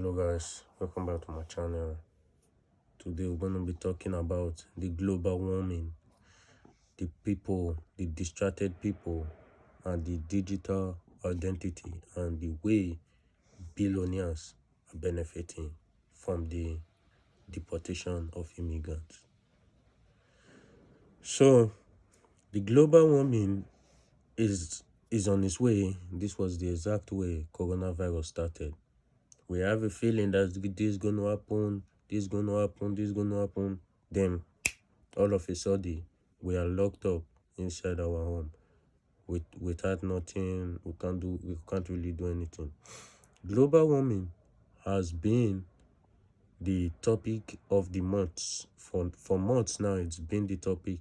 Hello guys, welcome back to my channel. Today we're going to be talking about the global warming, the people, the distracted people, and the digital identity, and the way billionaires are benefiting from the deportation of immigrants. So the global warming is on its way. This was the exact way coronavirus started. We have a feeling that this is going to happen, this is going to happen, this is going to happen. Then, all of a sudden, we are locked up inside our home without nothing. We can't really do anything. Global warming has been the topic of the months. For months now, it's been the topic.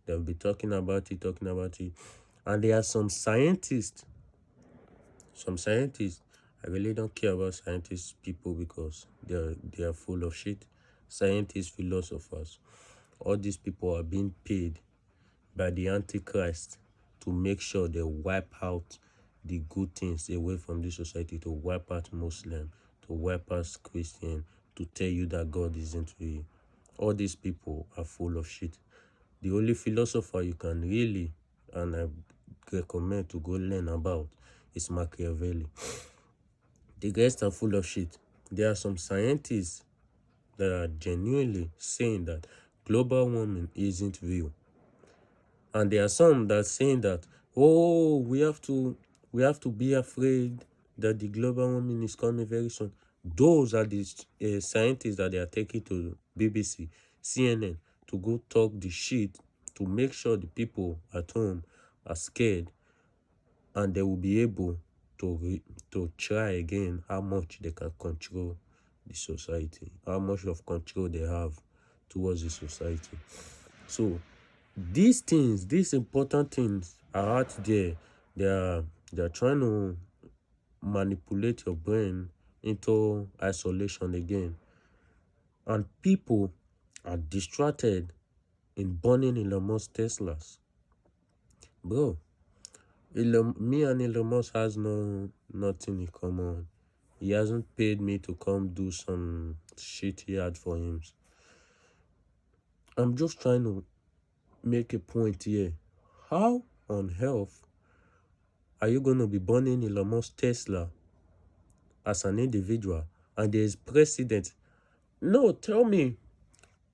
They'll be talking about it. And there are some scientists, I really don't care about scientists people because they are full of shit. Scientists, philosophers, all these people are being paid by the Antichrist to make sure they wipe out the good things away from this society, to wipe out Muslim, to wipe out Christian, to tell you that God isn't real. All these people are full of shit. The only philosopher you can really, and I recommend to go learn about, is Machiavelli. The rest are full of shit. There are some scientists that are genuinely saying that global warming isn't real. And there are some that are saying that, oh, we have to be afraid that the global warming is coming very soon. Those are the scientists that they are taking to BBC, CNN, to go talk the shit, to make sure the people at home are scared, and they will be able to try again how much they can control the society, how much of control they have towards the society. So these things, these important things are out there. They're trying to manipulate your brain into isolation again. And people are distracted in burning Elon Musk Teslas. Bro, me and Elon Musk has nothing in common. He hasn't paid me to come do some shit he had for him. I'm just trying to make a point here. How on earth are you going to be burning Elon Musk Tesla as an individual, and there is president? No, tell me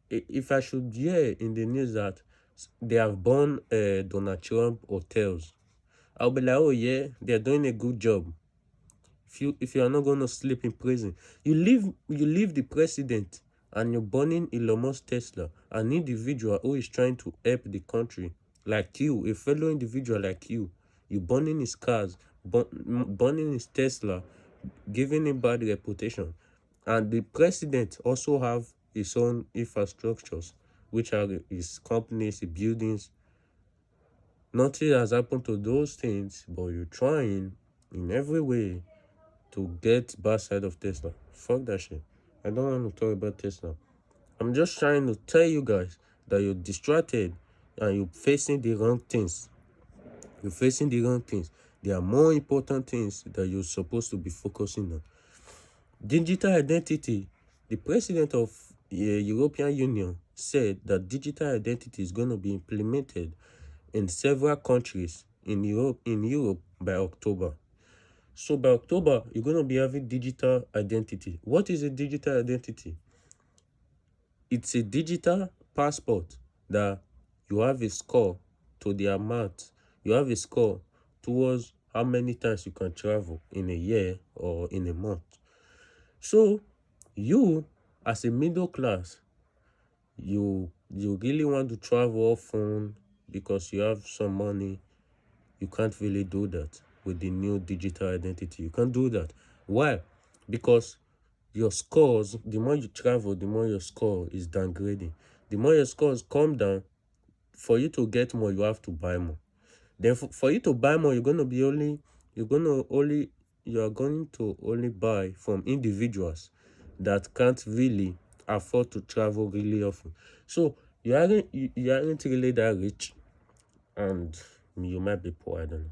if I should hear in the news that they have burned Donald Trump hotels. I'll be like, oh yeah, they're doing a good job. If you are not going to sleep in prison, you leave the president and you're burning Elon Musk Tesla, an individual who is trying to help the country, like you, a fellow individual like you. You're burning his cars, burning his Tesla, giving him bad reputation. And the president also have his own infrastructures, which are his companies, his buildings. Nothing has happened to those things, but you're trying in every way to get bad side of Tesla. Fuck that shit. I don't want to talk about Tesla. I'm just trying to tell you guys that you're distracted and you're facing the wrong things. You're facing the wrong things. There are more important things that you're supposed to be focusing on. Digital identity. The president of the European Union said that digital identity is going to be implemented in several countries in Europe by October. So by October, you're going to be having digital identity. What is a digital identity? It's a digital passport that you have a score to the amount. You have a score towards how many times you can travel in a year or in a month. So you, as a middle class, you really want to travel often because you have some money. You can't really do that with the new digital identity. You can't do that. Why? Because your scores, the more you travel, the more your score is downgrading. The more your scores come down, for you to get more, you have to buy more. Then for you to buy more, you are going to only buy from individuals that can't really afford to travel really often. So you aren't really that rich, and you might be poor, I don't know.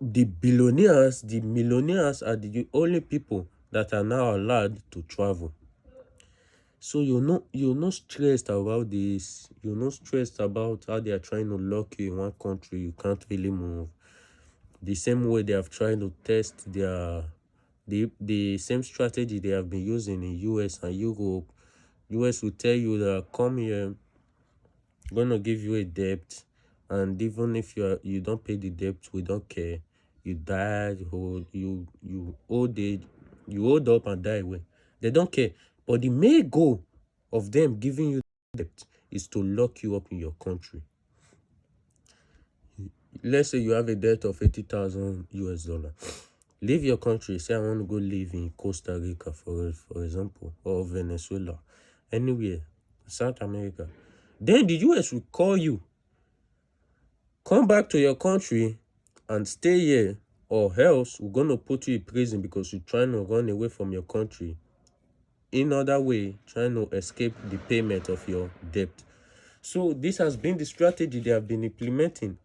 The billionaires, the millionaires are the only people that are now allowed to travel. So you're not stressed about this. You're not stressed about how they are trying to lock you in one country. You can't really move. The same way they have tried to test the same strategy they have been using in US and Europe. US will tell you that come here, gonna give you a debt, and even if you don't pay the debt, we don't care. You died, or you owed it, you owed up and die away. They don't care. But the main goal of them giving you debt is to lock you up in your country. Let's say you have a debt of 80,000 US dollar. Leave your country. Say I want to go live in Costa Rica, for example, or Venezuela, anywhere, South America. Then the US will call you. Come back to your country and stay here, or else we're going to put you in prison because you're trying to run away from your country. In other way, trying to escape the payment of your debt. So this has been the strategy they have been implementing.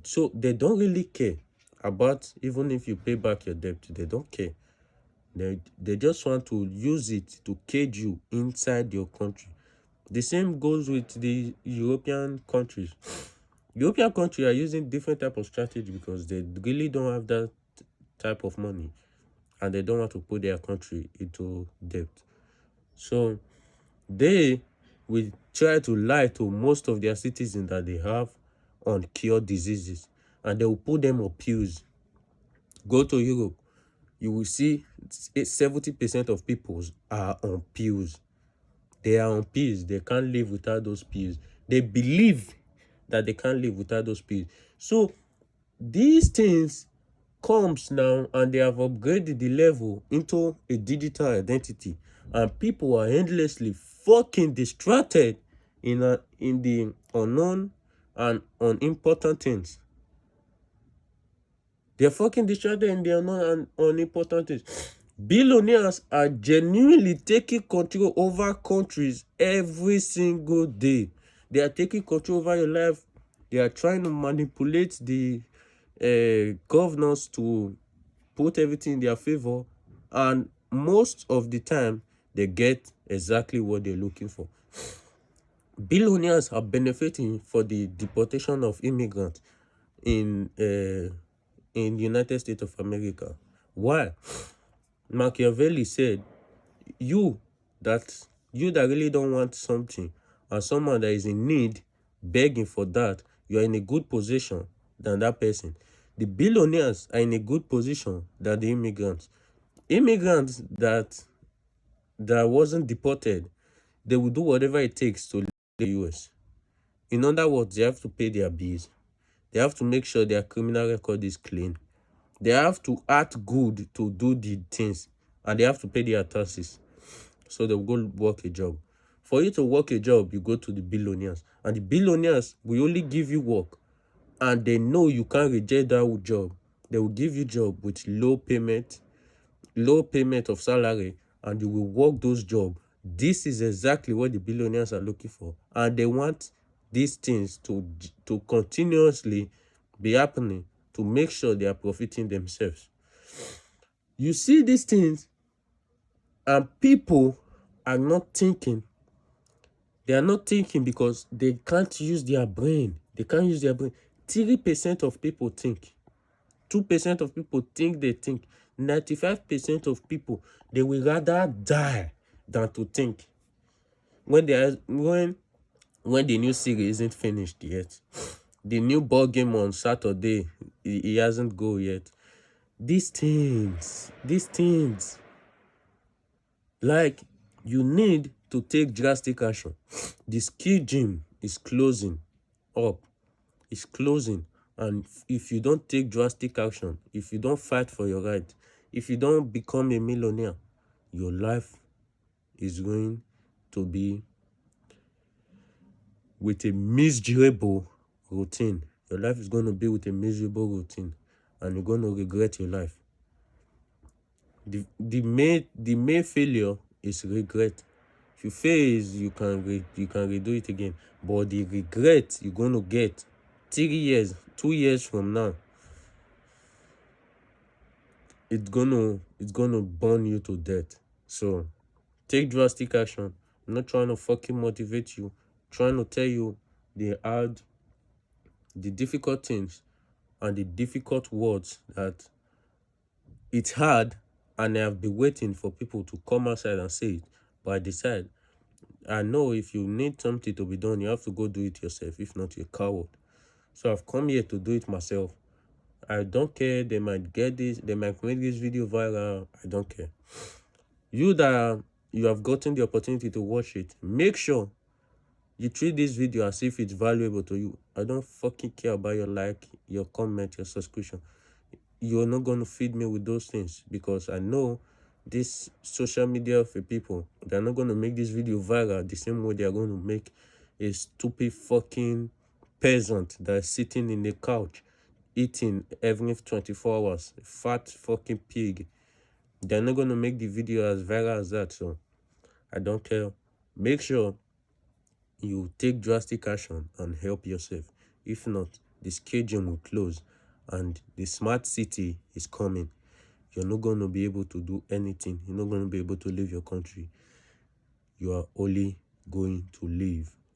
So they don't really care about even if you pay back your debt. They don't care. They just want to use it to cage you inside your country. The same goes with the European countries. European countries are using different type of strategy because they really don't have that type of money, and they don't want to put their country into debt. So they will try to lie to most of their citizens that they have on cured diseases, and they will put them on pills. Go to Europe, you will see 70% of people are on pills. They are on pills. They can't live without those pills. They believe that they can't live without those pills. So these things comes now, and they have upgraded the level into a digital identity, and people are endlessly fucking distracted in the unknown and unimportant things. They're fucking distracted in the unknown and unimportant things. Billionaires are genuinely taking control over countries every single day. They are taking control over your life. They are trying to manipulate the governors to put everything in their favor, and most of the time they get exactly what they're looking for. Billionaires are benefiting for the deportation of immigrants in the United States of America. Why? Machiavelli said, you that really don't want something, and someone that is in need begging for that, you are in a good position than that person. The billionaires are in a good position than the immigrants. Immigrants that wasn't deported, they will do whatever it takes to leave the US. In other words, they have to pay their bills. They have to make sure their criminal record is clean. They have to act good to do the things, and they have to pay their taxes. So they'll go work a job. For you to work a job, you go to the billionaires, and the billionaires will only give you work, and they know you can't reject that job. They will give you job with low payment of salary, and you will work those jobs. This is exactly what the billionaires are looking for, and they want these things to continuously be happening to make sure they are profiting themselves. You see these things, and people are not thinking. They are not thinking because they can't use their brain. They can't use their brain. 3% of people think. 2% of people think they think. 95% of people, they will rather die than to think. When the new series isn't finished yet, the new ball game on Saturday, it hasn't go yet. These things, like, you need to take drastic action. The ski gym is closing up. It's closing. And if you don't take drastic action, if you don't fight for your right, if you don't become a millionaire, your life is going to be with a miserable routine. Your life is going to be with a miserable routine, and you're going to regret your life. The main failure is regret. If you fail, you can redo it again. But the regret you're going to get 3 years, 2 years from now, it's gonna burn you to death. So take drastic action. I'm not trying to fucking motivate you, trying to tell you the difficult things and the difficult words that it's hard, and I've been waiting for people to come outside and say it. But I decide, I know if you need something to be done, you have to go do it yourself. If not, you're a coward. So I've come here to do it myself. I don't care. They might get this. They might make this video viral. I don't care. You have gotten the opportunity to watch it. Make sure you treat this video as if it's valuable to you. I don't fucking care about your like, your comment, your subscription. You're not going to feed me with those things, because I know this social media for people, they're not going to make this video viral the same way they're going to make a stupid fucking peasant that's sitting in the couch eating every 24 hours, fat fucking pig. They're not going to make the video as viral as that. So I don't care. Make sure you take drastic action and help yourself. If not, this caging will close and the smart city is coming. You're not going to be able to do anything. You're not going to be able to leave your country. You are only going to leave.